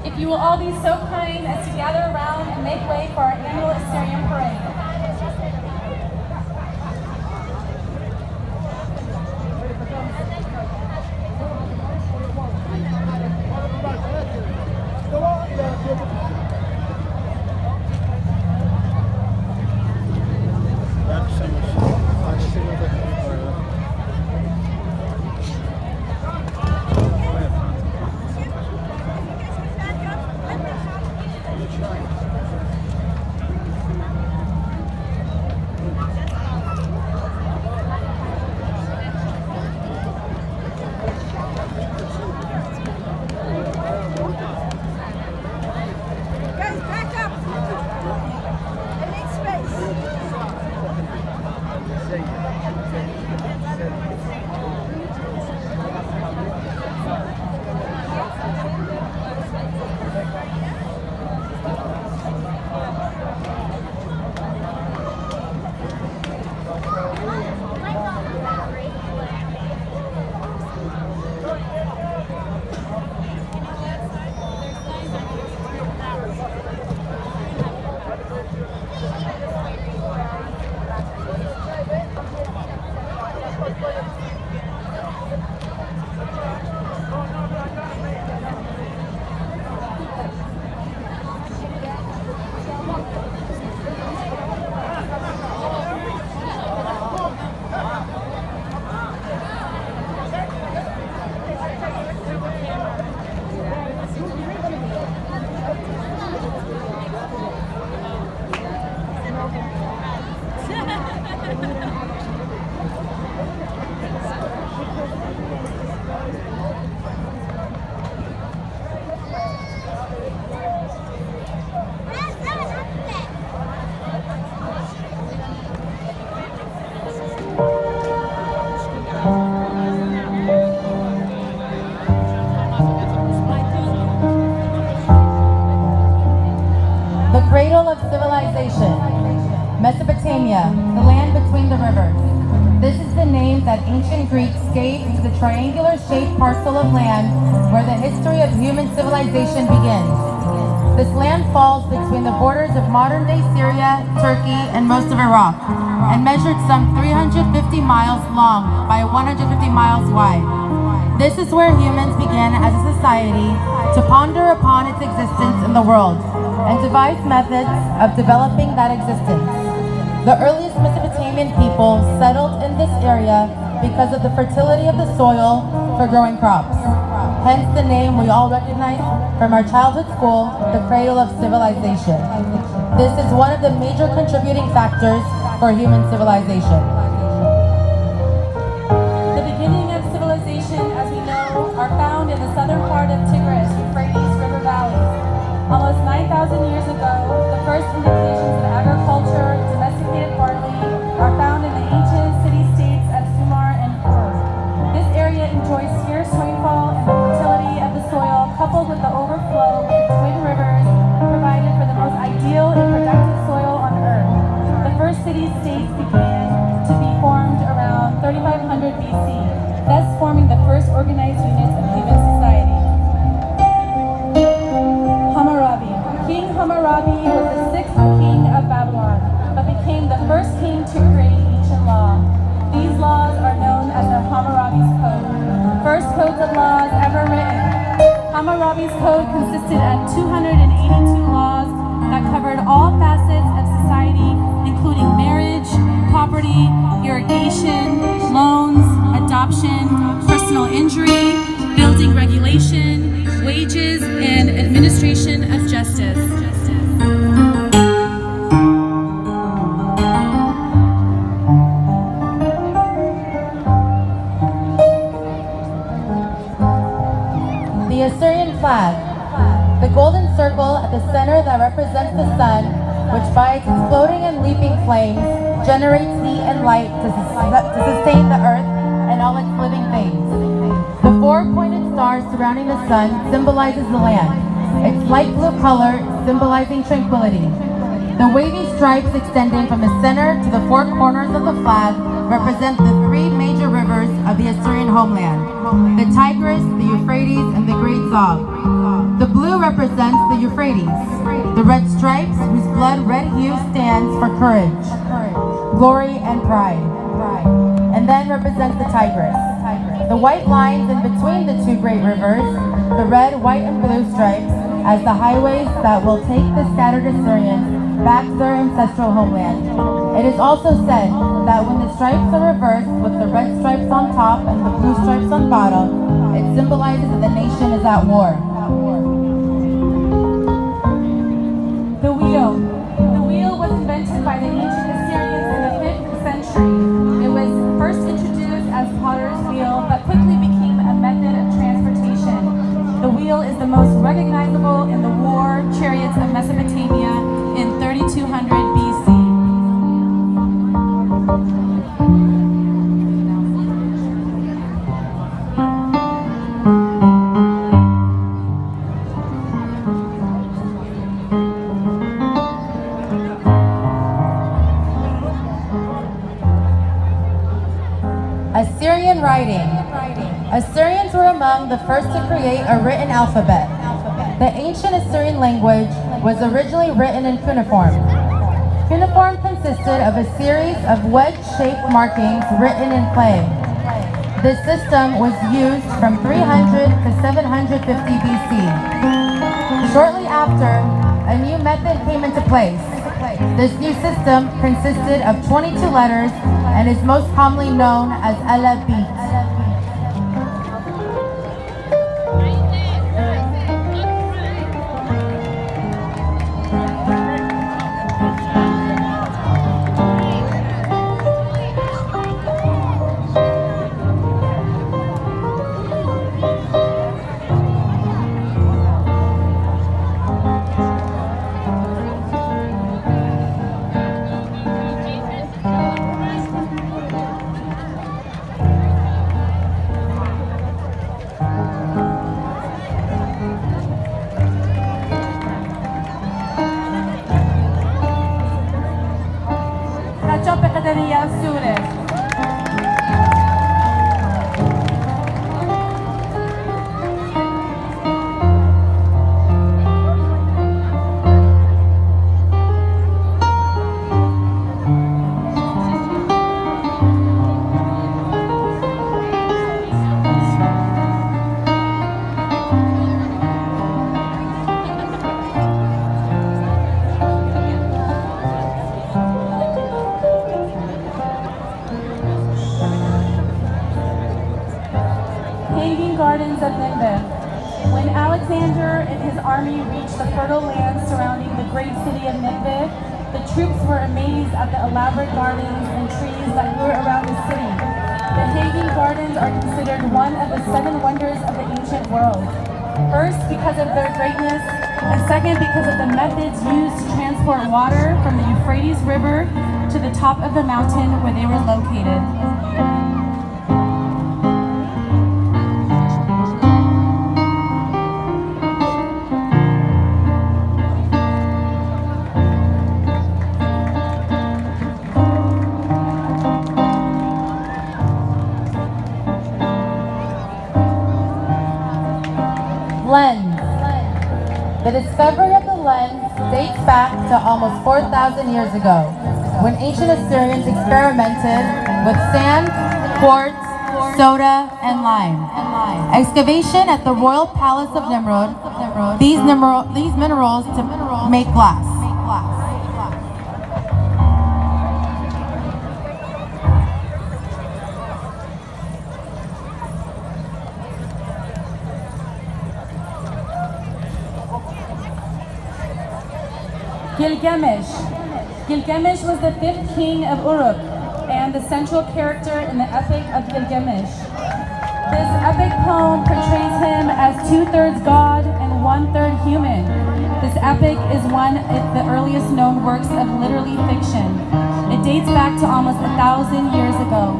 If you will all be so kind as to gather around and make way for our annual Assyrian parade. Cradle of civilization, Mesopotamia, the land between the rivers. This is the name that ancient Greeks gave to the triangular-shaped parcel of land where the history of human civilization begins. This land falls between the borders of modern-day Syria, Turkey, and most of Iraq, and measured some 350 miles long by 150 miles wide. This is where humans began as a society to ponder upon its existence in the world and devise methods of developing that existence. The earliest Mesopotamian people settled in this area because of the fertility of the soil for growing crops. Hence the name we all recognize from our childhood school, the cradle of civilization. This is one of the major contributing factors for human civilization. The beginning of civilization, as we know, are found in the southern part of Tigris, Euphrates River Valley. Almost 9,000 years ago, the first indications of agriculture, domesticated barley, are found in the ancient city-states of Sumer and Ur. This area enjoys scarce rainfall, and the fertility of the soil, coupled with the overflow of the twin rivers, provided for the most ideal and productive soil on Earth. The first city-states began to be formed around 3500 BC, thus forming the first organized units of human society. King Hammurabi was the sixth king of Babylon, but became the first king to create ancient law. These laws are known as the Hammurabi's Code, first codes of laws ever written. Hammurabi's Code consisted of 282 laws that covered all facets of society, including marriage, property, irrigation, loans, adoption, personal injury, building regulation, wages, and administration of justice. The Assyrian flag, the golden circle at the center that represents the sun, which by its exploding and leaping flames generates heat and light to sustain the earth and all its living things. The four pointed stars surrounding the sun symbolizes the land, its light blue color symbolizing tranquility. The wavy stripes extending from the center to the four corners of the flag represent the three major major rivers of the Assyrian homeland: the Tigris, the Euphrates, and the Great Zog. The blue represents the Euphrates. The red stripes, whose blood-red hue stands for courage, glory, and pride, and then represents the Tigris. The white lines in between the two great rivers, the red, white, and blue stripes, as the highways that will take the scattered Assyrians back to their ancestral homeland. It is also said that when the stripes are reversed with the red stripes on top and the blue stripes on bottom, it symbolizes that the nation is at war. The wheel. The wheel was invented by the ancient Assyrians in the 5th century. It was first introduced as potter's wheel, but quickly became a method of transportation. The wheel is the most recognizable in the war chariots of Mesopotamia in 3200 BC. Assyrian writing. Assyrians were among the first to create a written alphabet. The ancient Assyrian language was originally written in cuneiform. Cuneiform consisted of a series of wedge-shaped markings written in clay. This system was used from 300 to 750 BC. Shortly after, a new method came into place. This new system consisted of 22 letters and is most commonly known as alphabet. When Alexander and his army reached the fertile land surrounding the great city of Nineveh, the troops were amazed at the elaborate gardens and trees that grew around the city. The Hanging Gardens are considered one of the 7 wonders of the ancient world. First, because of their greatness, and second, because of the methods used to transport water from the Euphrates River to the top of the mountain where they were located. Lens. The discovery of the lens dates back to almost 4,000 years ago, when ancient Assyrians experimented with sand, quartz, soda, and lime. Excavation at the royal palace of Nimrod, these minerals to make glass. Gilgamesh. Gilgamesh was the 5th king of Uruk and the central character in the Epic of Gilgamesh. This epic poem portrays him as 2/3 god and 1/3 human. This epic is one of the earliest known works of literary fiction. It dates back to almost 1,000 years ago.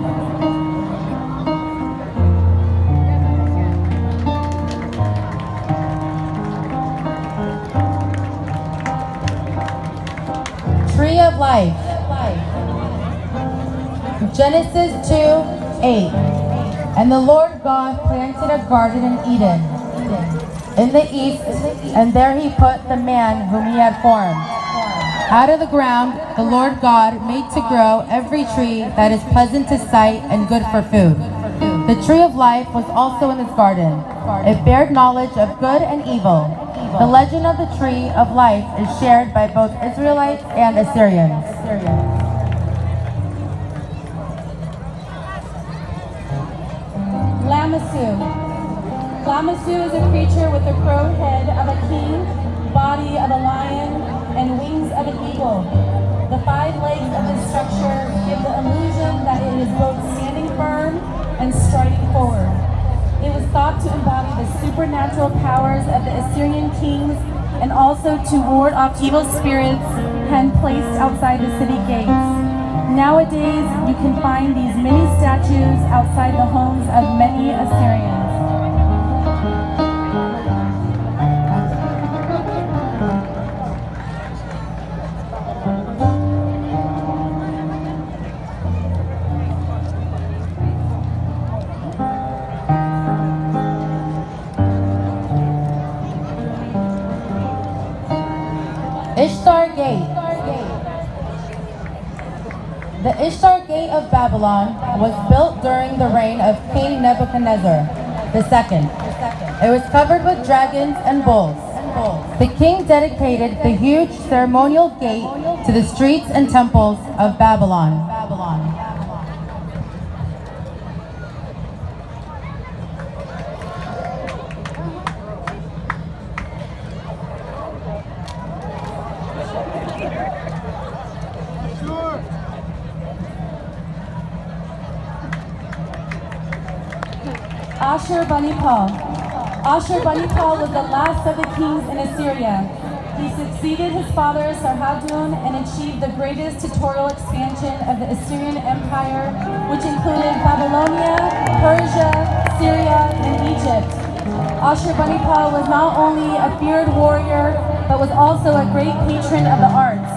Tree of Life. Genesis 2, 8. And the Lord God planted a garden in Eden, in the east, and there he put the man whom he had formed. Out of the ground the Lord God made to grow every tree that is pleasant to sight and good for food. The tree of life was also in this garden. It bared knowledge of good and evil. The legend of the tree of life is shared by both Israelites and Assyrians. Lamassu. Lamassu is a creature with the crow head of a king, body of a lion, and wings of an eagle. The 5 legs of this structure give the illusion that it is both standing firm and striding forward. It was thought to embody the supernatural powers of the Assyrian kings and also to ward off evil spirits when placed outside the city gates. Nowadays, you can find these mini statues outside the homes of many Assyrians. Ishtar Gate. The Ishtar Gate of Babylon was built during the reign of King Nebuchadnezzar II. It was covered with dragons and bulls. The king dedicated the huge ceremonial gate to the streets and temples of Babylon. Ashurbanipal. Ashurbanipal was the last of the kings in Assyria. He succeeded his father Sargon and achieved the greatest territorial expansion of the Assyrian Empire, which included Babylonia, Persia, Syria, and Egypt. Ashurbanipal was not only a feared warrior, but was also a great patron of the arts.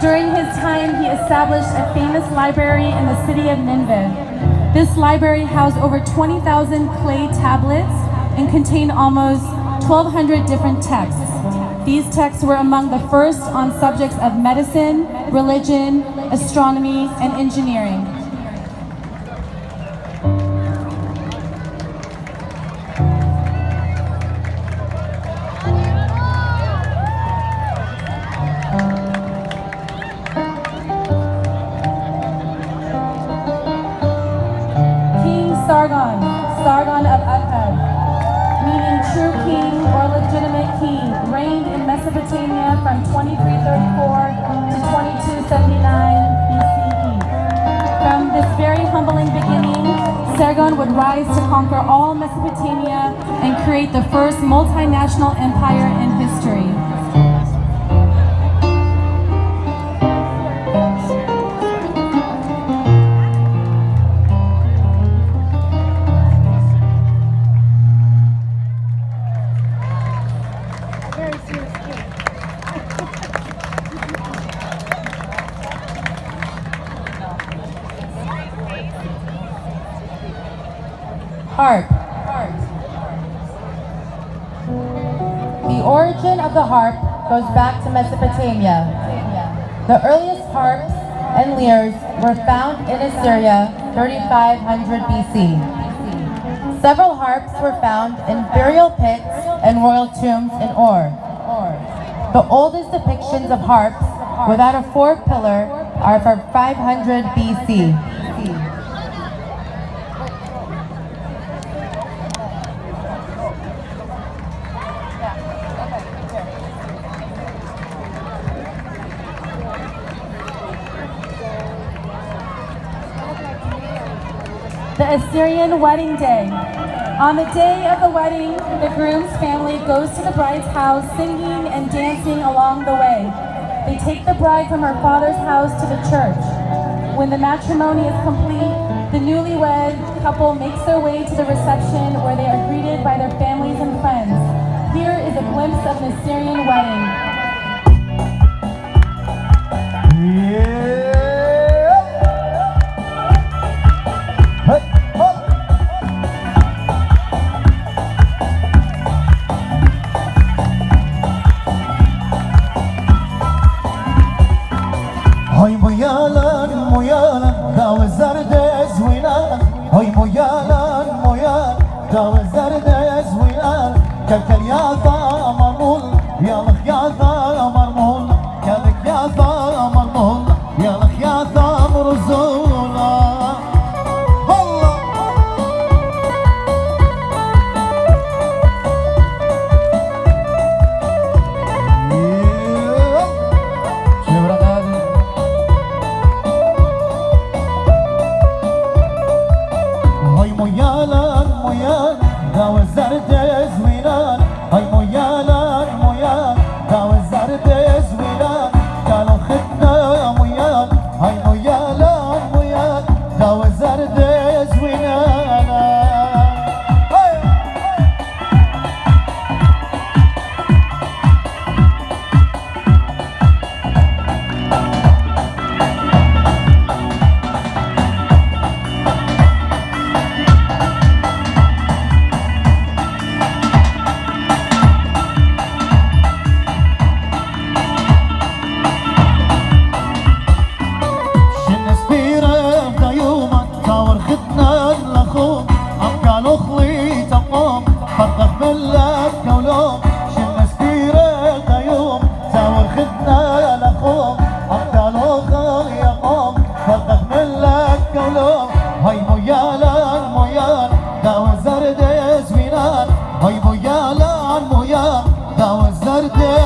During his time, he established a famous library in the city of Nineveh. This library housed over 20,000 clay tablets and contained almost 1,200 different texts. These texts were among the first on subjects of medicine, religion, astronomy, and engineering. Sargon of Akkad, meaning true king or legitimate king, reigned in Mesopotamia from 2334 to 2279 BCE. From this very humbling beginning, Sargon would rise to conquer all Mesopotamia and create the first multinational empire in history. Harp. The origin of the harp goes back to Mesopotamia. The earliest harps and lyres were found in Assyria 3500 BC. Several harps were found in burial pits and royal tombs in Ur. The oldest depictions of harps without a fourth pillar are from 500 BC. The Assyrian wedding day. On the day of the wedding, the groom's family goes to the bride's house singing and dancing along the way. They take the bride from her father's house to the church. When the matrimony is complete, the newlywed couple makes their way to the reception where they are greeted by their families and friends. Here is a glimpse of an Assyrian wedding. Hey. day.